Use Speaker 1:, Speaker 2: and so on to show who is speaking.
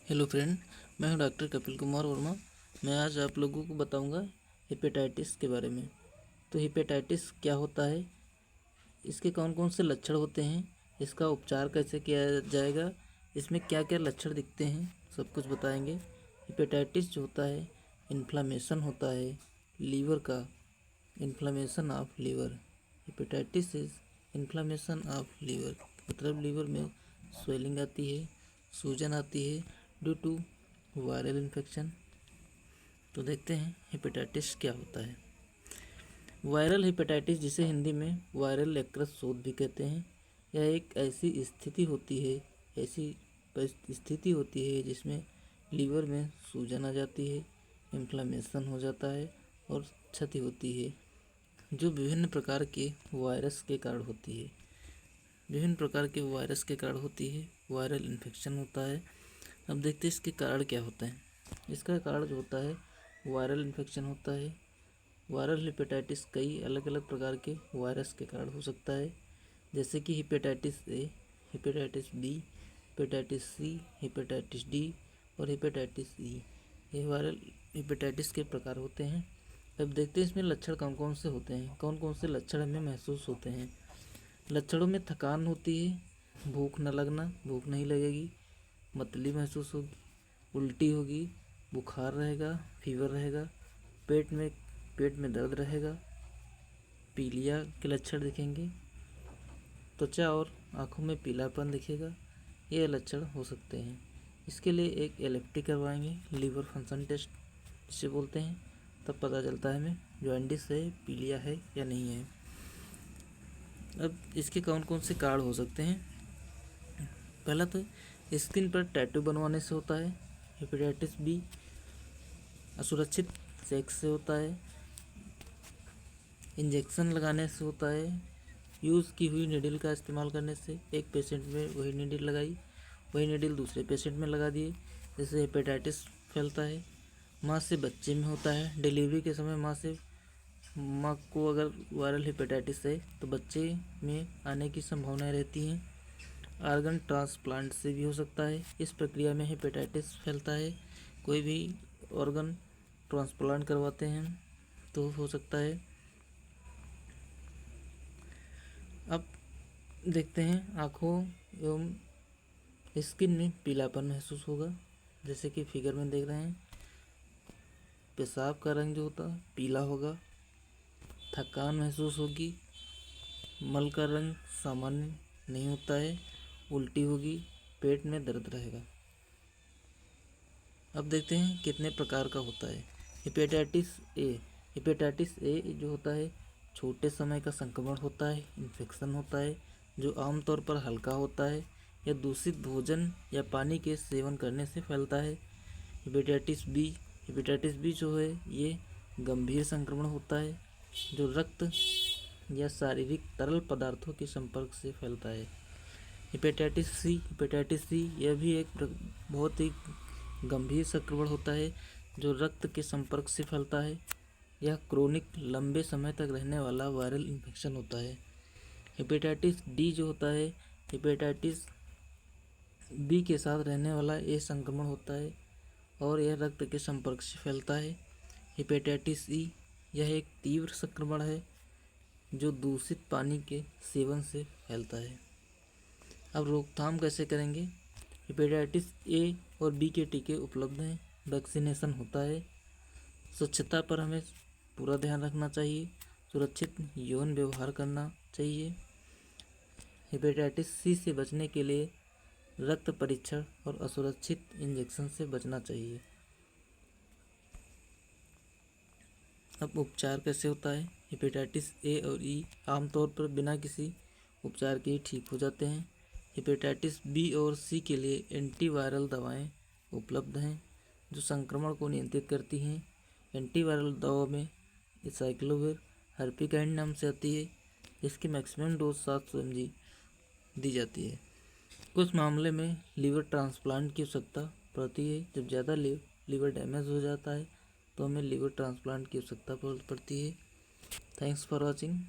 Speaker 1: Hello friend, मैं हूं doctor Kapil Kumar Verma. मैं आज आप लोगों को बताऊंगा हेपेटाइटिस के बारे में। तो हेपेटाइटिस क्या होता है, इसके कौन कौन से लक्षण होते हैं, इसका उपचार कैसे किया जाएगा, इसमें क्या क्या लक्षण दिखते हैं, सब कुछ बताएंगे। हेपेटाइटिस जो होता है, इन्फ्लामेशन होता है लीवर का, inflammation of liver. Hepatitis is inflammation of liver, मतलब लीवर में स्वेलिंग आती है, सूजन आती है ड्यू टू वायरल इन्फेक्शन। तो देखते हैं हेपेटाइटिस क्या होता है। वायरल हेपेटाइटिस, जिसे हिंदी में वायरल यकृत शोथ भी कहते हैं, यह एक ऐसी स्थिति होती है जिसमें लीवर में सूजन आ जाती है, इन्फ्लामेशन हो जाता है और क्षति होती है, जो विभिन्न प्रकार के वायरस के कारण होती है। वायरल इन्फेक्शन होता है। अब देखते हैं इसके कारण क्या होते हैं। इसका कारण जो होता है, वायरल इन्फेक्शन होता है। वायरल हेपेटाइटिस कई अलग अलग प्रकार के वायरस के कारण हो सकता है, जैसे कि hepatitis A, hepatitis B, hepatitis C, hepatitis D और हेपेटाइटिस ई। ये वायरल हेपेटाइटिस के प्रकार होते हैं। अब देखते हैं इसमें लक्षण कौन कौन से होते हैं, कौन कौन से लक्षण हमें महसूस होते हैं। लक्षणों में थकान होती है, भूख न लगना, भूख नहीं लगेगी, मतली महसूस होगी, उल्टी होगी, बुखार रहेगा, फीवर रहेगा, पेट में दर्द रहेगा, पीलिया के लक्षण दिखेंगे, त्वचा और आँखों में पीलापन दिखेगा। ये लक्षण हो सकते हैं। इसके लिए एक एलएफटी करवाएंगे, लीवर फंक्शन टेस्ट जिसे बोलते हैं, तब पता चलता है हमें जॉन्डिस है, पीलिया है या नहीं है। अब इसके कौन कौन से कारण हो सकते हैं। पहला तो स्किन पर टैटू बनवाने से होता है। हेपेटाइटिस बी असुरक्षित सेक्स से होता है, इंजेक्शन लगाने से होता है, यूज़ की हुई नीडल का इस्तेमाल करने से, एक पेशेंट में वही नीडल लगाई, वही नीडल दूसरे पेशेंट में लगा दिए, जिससे हेपेटाइटिस फैलता है। माँ से बच्चे में होता है, डिलीवरी के समय माँ को अगर वायरल हेपेटाइटिस है तो बच्चे में आने की संभावनाएं रहती हैं। आर्गन ट्रांसप्लांट से भी हो सकता है। इस प्रक्रिया में हेपेटाइटिस फैलता है। कोई भी ऑर्गन ट्रांसप्लांट करवाते हैं तो हो सकता है। अब देखते हैं आँखों एवं स्किन में पीलापन महसूस होगा, जैसे कि फिगर में देख रहे हैं। पेशाब का रंग जो होता है पीला होगा, थकान महसूस होगी, मल का रंग सामान्य नहीं होता है, उल्टी होगी, पेट में दर्द रहेगा। अब देखते हैं कितने प्रकार का होता है। हेपेटाइटिस ए जो होता है, छोटे समय का संक्रमण होता है, इन्फेक्शन होता है, जो आमतौर पर हल्का होता है या दूषित भोजन या पानी के सेवन करने से फैलता है। हेपेटाइटिस बी जो है, ये गंभीर संक्रमण होता है, जो रक्त या शारीरिक तरल पदार्थों के संपर्क से फैलता है। हेपेटाइटिस सी यह भी एक बहुत ही गंभीर संक्रमण होता है, जो रक्त के संपर्क से फैलता है। यह क्रोनिक लंबे समय तक रहने वाला वायरल इन्फेक्शन होता है। हेपेटाइटिस डी जो होता है, हेपेटाइटिस बी के साथ रहने वाला ये संक्रमण होता है और यह रक्त के संपर्क से फैलता है। हेपेटाइटिस ई, यह एक तीव्र संक्रमण है जो दूषित पानी के सेवन से फैलता है। अब रोकथाम कैसे करेंगे। हेपेटाइटिस ए और बी के टीके उपलब्ध हैं, वैक्सीनेशन होता है। स्वच्छता पर हमें पूरा ध्यान रखना चाहिए, सुरक्षित यौन व्यवहार करना चाहिए। हेपेटाइटिस सी से बचने के लिए रक्त परीक्षण और असुरक्षित इंजेक्शन से बचना चाहिए। अब उपचार कैसे होता है। हेपेटाइटिस ए और ई आमतौर पर बिना किसी उपचार के ही ठीक हो जाते हैं। हेपेटाइटिस बी और सी के लिए एंटीवायरल दवाएं उपलब्ध हैं जो संक्रमण को नियंत्रित करती हैं। एंटीवायरल दवाओं में एसाइक्लोविर, हर्पिकाइड नाम से आती है, जिसकी मैक्सिमम डोज 700 mg दी जाती है। कुछ मामले में लीवर ट्रांसप्लांट की आवश्यकता पड़ती है। जब ज़्यादा लीवर डैमेज हो जाता है तो हमें लीवर ट्रांसप्लांट की आवश्यकता पड़ती है। Thanks for watching.